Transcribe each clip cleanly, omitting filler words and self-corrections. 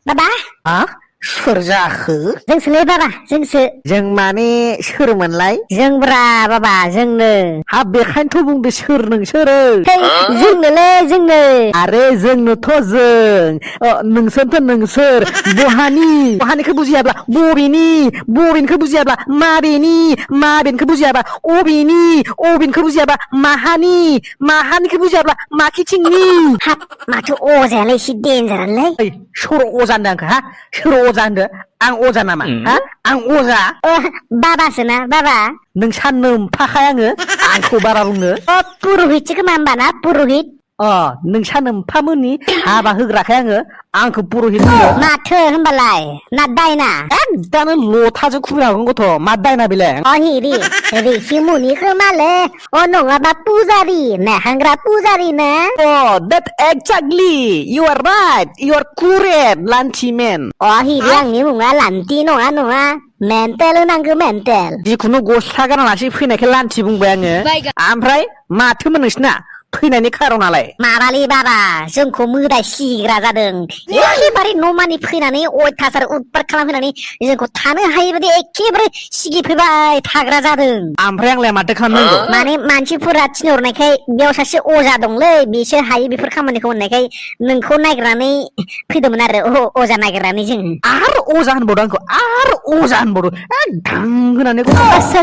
बाबा सोर जाखो? जोंसोलै बाबा जोंसो जों माने सोरमोनलाय? जोंब्रा बाबा जोंनो हाब बेखायनोथ' बुंदो सोर नोंसोरो? जोंनोलै जोंनो आरे जोंनोथ' जों नोंसोरथ' नोंसोर बहानिखौ बुजियाब्ला बबेनिखौ बुजियाब्ला माबेनिखौ बुजियाब्ला अबेनिखौ बुजियाब्ला माहानिखौ बुजियाब्ला माखिथिंनि। हाब माथो अजायालाय एसे देनजारालै। सोर अजा होनदों आंखो? हा सोर अजा होनदो? आं अजा नामा? हा आं अजा? बाबासोना बाबा नोंसा नोमफाखाय आंखौ बारा बुंनो। पुर'हितसो खोमा होमबा ना पुर'हित? नोंसा नोम्फामोननि हाबा होग्राखाय आंखौ पुर'हित बुङो। माथो होनबालाय ना दायना? दानो लथाजों खुबै हागोन गथ' मा दायना बेलाय? हिरि रिसिमुनि खोमालै नङाबा पुजारि नाहांग्रा पुजारि ना? that exactly you are right, you are correct, लान्थि मेन। हिरि आंनि मुङा लान्थि नङा मेन्टेल होनांगौ मेन्टेल। जिखुनु गस्ला गानालासे फैनायखाय लान्थि बुंबाय आङो। ओमफ्राय माथोमोन नोंसिना फैनायनि खारनालाय? माबालै बाबा जोंखौ मोदाय सिगिग्रा जादों। एखेबारे न'मानि फैनानै अयथासार उतपात खालामफैनानै जोंखौ थानो हायि बायदि एखेबारे सिगिफैबाय थाग्रा जादों। ओमफ्राय आंलाय माथो खालामनांगौ? माने मानसिफोरा थिनहरनायखाय बेयाव सासे अजा दंलै बिसोर हायो बेफोर खामानिखौ होननायखाय नोंखौ नागिरनानै फैदोंमोन आरो अजा नागिरनानै जों। आरो अजा होनबावदों आंखौ अजा होनबावदों धां होनानै।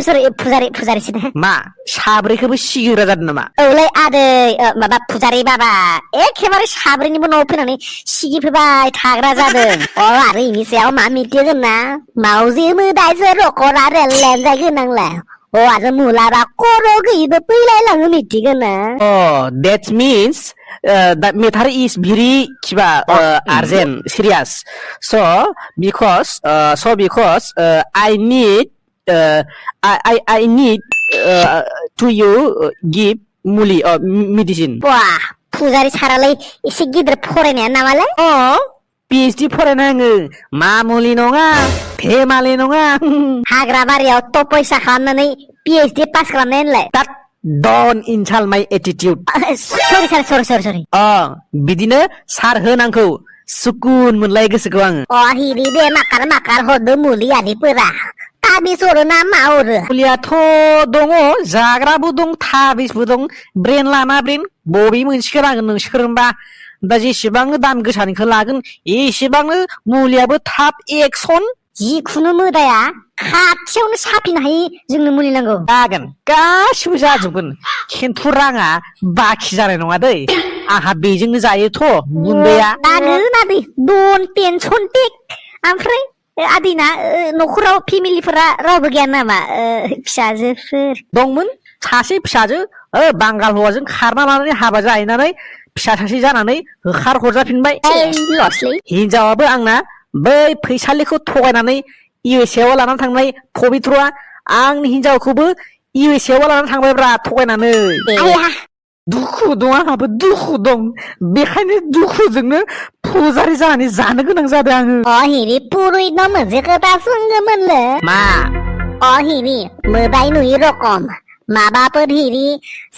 सोर फुजारिसो दे। मा साब्रैखौबो सिगिग्रा जादों नामा? औलै आदै माबा फुजारि बाबा एखेबारे साब्रैनिबो न'आव फैनानै सिगिफैबाय थाग्रा जादों। आरो इनि सायाव मा मिथिगोन ना मावजि मोदायजों रखरा रेलेनजाय गोनांलाय आरो मुलाबा खर' गैयिबो फैलायलाङो मिथिगोन ना? that means that matter is very urgent, serious. So because I need to you give मुलि medicine. फुजारि सारालाय एसे गिदिर फरायनाया नामालाय? PhD फरायनाय आङो मामुलि नङा धेमालि नङा। हाग्रा बारियाव तपस्या खालामनानै PhD पास खालामनाय होनलाय? Don't insult my attitude. सरि बिदिनो सार होनांगौ सुकुन मोनलाय गोसोखौ आङो। हिरि दे माकार हरदो मुलि आरिफोरा ताबिज हरो ना मा हरो? मुलियाथ' दङ जाग्राबो दं थाबिजबो दं ब्रेन लाना ब्रेन बबे मोनसेखौ लागोन नोंसोरबा? दा जेसेबां दाम गोसानिखौ लागोन एसेबांनो मुलियाबो थाब एक्सन। जिखुनु मोदाया खाथियावनो साफिनो हायो जोंनो मुलि नांगौ। जागोन गासिबो जाजोबगोन खिन्थु राङा बाखि जानाय नङा दै। आंहा बेजोंनो जायोथ' गुन्दैया। नागोन आदै डन टेनसन टेक। ओमफ्राय आदैना न'खराव फेमिलिफोरा रावबो गैया नामा? फिसाजोफोर दंमोन सासे फिसाजो बांगाल हौवाजों खारना लानानै हाबा जाहैनानै फिसा सासे जानानै होखार हरजाफिनबाय। हिनजावाबो आंना बै फैसालिखौ थगायनानै USA आव लानानै थांनाय पबित्रआ आंनि हिनजावखौबो USA आव लानानै थांबायब्रा थगायनानै। दुखु दं आंहाबो दुखु दं बेखायनो दुखुजोंनो फुजारि जानानै जानो गोनां जादों आङो। हिरि पुर'हितनाव मोनसे खोथा सोंगौमोनलै। मा? हिरि मोदाय नुयि रखम माबाफोर हिरि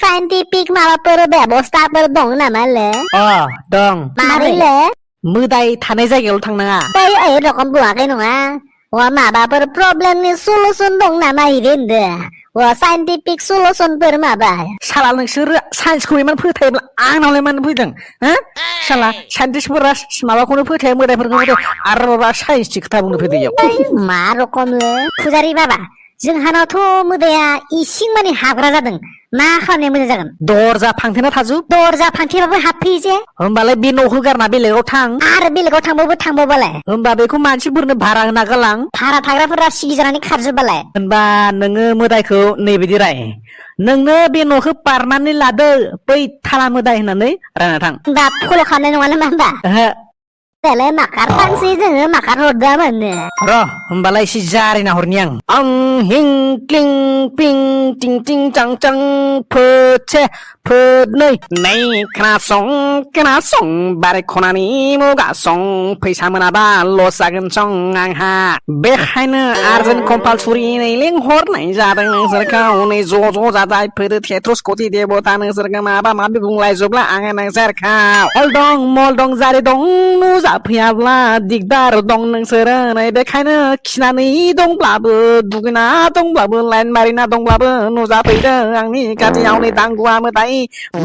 साइन्टिफिक माबाफोर बेबस्थाफोर दं नामालै? दं। मारैलै? मोदाय थानाय जायगायाव थांनाङा। ओइ रखम बुङाखै नङा। माबाफोर प्रब्लेमनि सलुसन दं नामा हिरि होनदो? साइन्टिफिक सलुसनफोर माबा? साला नोंसोर साइन्सखौ इमान फोथायोब्ला आंनावलाय मानो फैदों? साला साइन्टिस्टफोरा माबाखौनो फोथाया मोदायफोरखौ फोथाया आरो माबा साइन्सनि खोथा बुंनो फैदों इयाव। मा रखमलै फुजारि बाबा जोंहानावथ' मोदाया इसिं मानि हाबग्रा जादों मा खालामनाया मोजां जागोन? दरजा फांथेना थाजोब। दरजा फांथेबाबो हाबफैयो जे। होमबालाय बे न'खौ गारना बेलेगाव थां। आरो बेलेगाव थांबावबालाय? होमबा बेखौ मानसिफोरनो भारा होना गालां। भारा थाग्राफोरा सिगिजानानै खारजोबबालाय? होनबा नोङो मोदायखौ नैबायदि राय नोंनो बे न'खौ पारमानेन्ट लादो बै थाला मोदाय होननानै रायना थां। दा फल' खालामनाय नङा नामा होनबा? Tele makar tangsi जोङो makar हरदोंमोननो र' होमबालाय एसे जारिना हरनि आं हिं क्लिं पिं टिं टिं चां चां फोचे फोनै नै खोनासं बारे खनानि मुगासं फैसा मोनाबा लस जागोन सं आंहा बेखायनो आर्जेन्ट कम्पालसरियै लिंहरनाय जादों नोंसोरखौ नै ज' जाजाय फैदो थेट्रसकथि देबता नोंसोरखौ माबा माबि बुंलायजोबला आङो नोंसोरखौ हल दं मल दं जारि दं नुजाफैयाब्ला दिगदार दं नोंसोरो नै बेखायनो खिनानै दंब्लाबो दुगैना दंब्लाबो लाइन मारिना दंब्लाबो नुजाफैदो आंनि खाथियाव नै दांगुआ मोदाय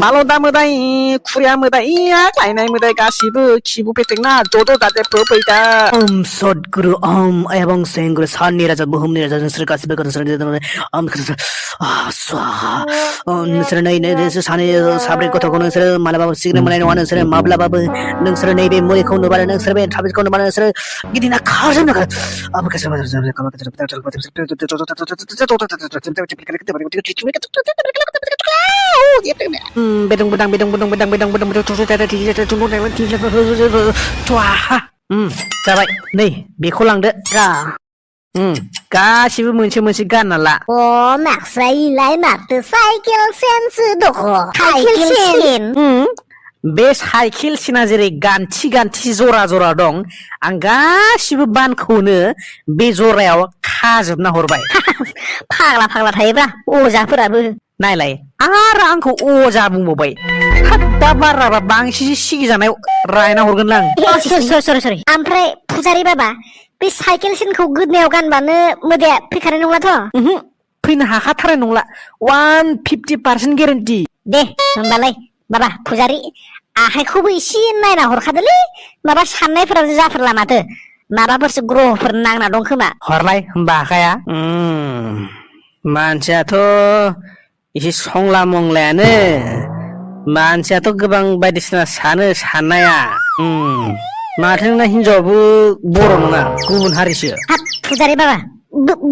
बालदा मोदाय खुरिया मोदाय आग्लायनाय मोदाय गासिबो खिबु पेटेंना ज' जाथे फैदा ओम सद्गुरु ओम एवं सेंगुरु साननि राजा बुहुमनि राजा नोंसोर गासिबो नोंसोर नोंसोर सानै साब्रै गथ'खौ नोंसोर मालाबाबो सिगनो मोननाय नङा नोंसोर माब्लाबाबो नोंसोर नैबे मुलिखौ नुबानो नोंसोर बे ट्राफिकखौ नुबानो नोंसोर गिदिंना खारजोबनो bedong जाबाय नै बेखौ लांदो गासिबो मोनसे मोनसे गानना ला maksa ilai माथो साइकेल सेनसो दख साइकेल सेन बे साइकेल सेना जेरै गान्थि जरा दं आं गासिबो बानखौनो बे जरायाव खाजोबना हरबाय फाग्ला थायोब्रा अजाफोराबो नायलाय आरो आंखौ अजा बुंबावबाय दा बाराबा बांसिन सिगिजानाय रायना हरगोन आं सरि ओमफ्राय फुजारि बाबा बे साइकेल सेनखौ गोदनायाव गानबानो मोदाया फैखानाय नंलाथ' फैनो हाखाथारनाय नंला 150% गेरेन्टि दे होमबालाय बाबा फुजारि आखाइखौबो एसे नायना हरखादोलै माबा साननायफोराबो जाथारला माथो माबाफोरसो ग्रहफोर नांना दं खोमा हरलाय होमबा आखाया मानसियाथ' एसे संला मंलायानो मानसियाथ' गोबां बायदिसिना साननाया माथो नोंना हिनजावाबो बर' नङा गुबुन हारिसो हाब फुजारि बाबा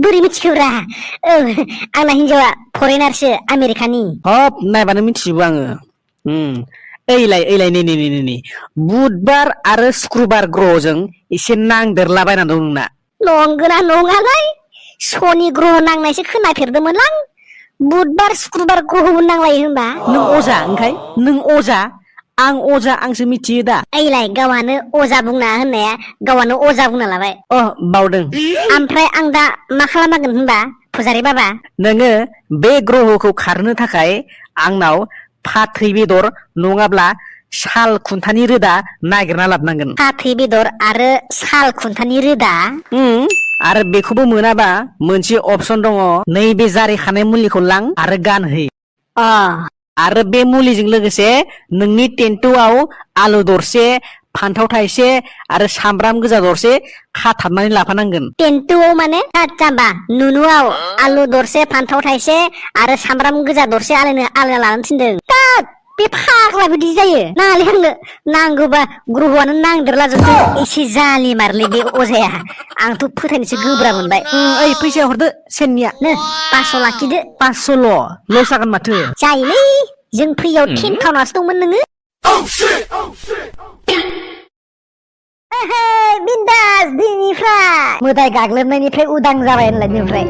बोरै मिथिखोब्रा आंना हिनजावा फरेनारसो आमेरिकानि हब नायबानो मिथिजोबो आङो ओइलाय नै बुधबार आरो शुक्रबार ग्रहजों एसे नांदेरलाबायना दं नोंना नंगौना नङालाय शनि ग्रह नांनायसो खोनाफेरदोंमोन आं बुधबार शुक्रबार ग्रहबो नांलायो होनबा नों अजा ओंखाय नों अजा आं अजा आंसो मिथियो दा ओइलाय गावहानो अजा बुंना होननाया गावहानो अजा बुंना लाबाय बावदों ओमफ्राय आं दा मा खालामनांगोन होनबा फुजारि बाबा नोङो बे ग्रहखौ खारनो थाखाय आंनाव फाथै बेदर नङाब्ला साल खुन्थानि रोदा नागिरना लाबोनांगोन फाथै बेदर आरो साल खुन्थानि रोदा आरो बेखौबो मोनाबा मोनसे अपसन दङ नैबे जारिखानाय मुलिखौ लां आरो गानहै आरो बे मुलिजों लोगोसे नोंनि टेन्टुआव आलु दरसे फान्थाव थाइसे आरो सामब्राम गोजा दरसे खाथाबनानै लाफानांगोन टेन्टुआव माने जाम्बा नुनुआव आलु दरसे फान्थाव थाइसे आरो सामब्राम गोजा दरसे आलादा लानो थिनदों बे फाग्ला बिदि जायो नालाय आंनो नांगौबा ग्रहआनो नांदेरला जोबदों एसे जालि मारलै बे अजाया आंथ' फोथायनोसो गोब्राब मोनबाय ओइ फैसा हरदो सेननिया 500 लाखिदो 500 लस जागोन माथो जायोलै जों फैयाव 10,000 दंमोन नोङो बिन्दास दिननिफ्राय मोदाय गाग्लोबनायनिफ्राय उदां जाबाय होनलायनिफ्राय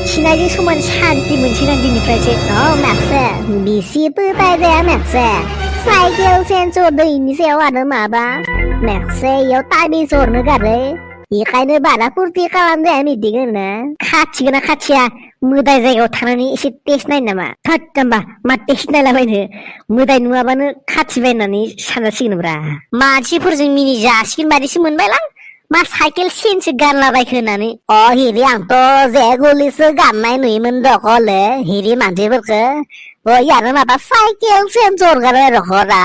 खिनायजों समान शान्ति मोनसिगोन दिननिफ्रायसो माखसे बिसिबो बायजाया माखसे साइकेल सेन्सर दैनि सायाव आरो माबा माखसे इयाव ताबिज हरनो गारो बेखायनो बारा फुरथि खालामजाया मिटिं होनो खाथिगोना खाथिया मोदाय जायगायाव थानानै एसे टेस्ट नाय नामा थोद जाम्बा मा टेस्ट नायलाबायनो मोदाय नुवाबानो खाथिबाय होननानै सानजासिगोनब्रा मानसिफोरजों मिनि जासिगोन बायदिसो मोनबायलां मा साइकेल सेनसो गानलाबायखो होननानै हिरि आंथ' जे गलिसो गाननाय नुयोमोन दखले हिरि मानसिफोरखो यार माबा साइकेल सेन्स हरगारो रखरा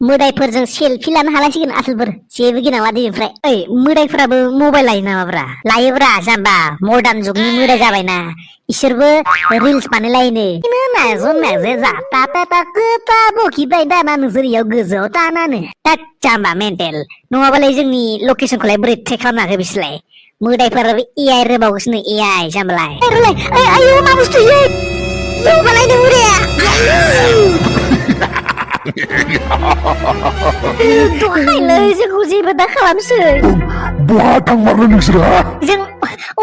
मोदायफोरजों सेल्फि लानो हालायसिगोन आसलफोर जेबो गिनांला दिनिफ्राय मोदायफोराबो मबाइल लायो नामाब्रा लायोब्रा जाम्बा मडार्न जुगनि मोदाय जाबायना इसोरबो रिल्स बानायलायनो नायजे जाता ताता खोथा बखिबाय दाना नोंसोर इयाव गोजौआव तानानो थोद जाम्बा मेन्टेल नङाबालाय जोंनि लकेसनखौलाय बोरै ट्रेक खालामनो हाखो बिसोरलाय मोदायफोराबो AI रोबावगासिनो AI जाम्बालाय आयौ मा बुस्थु जौगालायनो मोदाया दहायलै जोंखौ जेबो दा खालामसै बहा थांमारनो नोंसोरा जों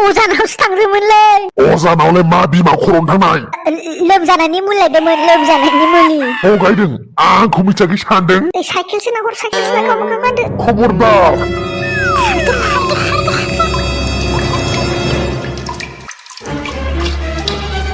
अजानावसो थांदोंमोनलै अजानावलाय मा बिमा खर'नो थांनाय लोमजानायनि मुलि लायदोंमोन लोमजानायनि मुलि गायदों आंखौ मिथियाखै सानदों साइकेलसो नाहर साइकेलसो नाहर खबरदार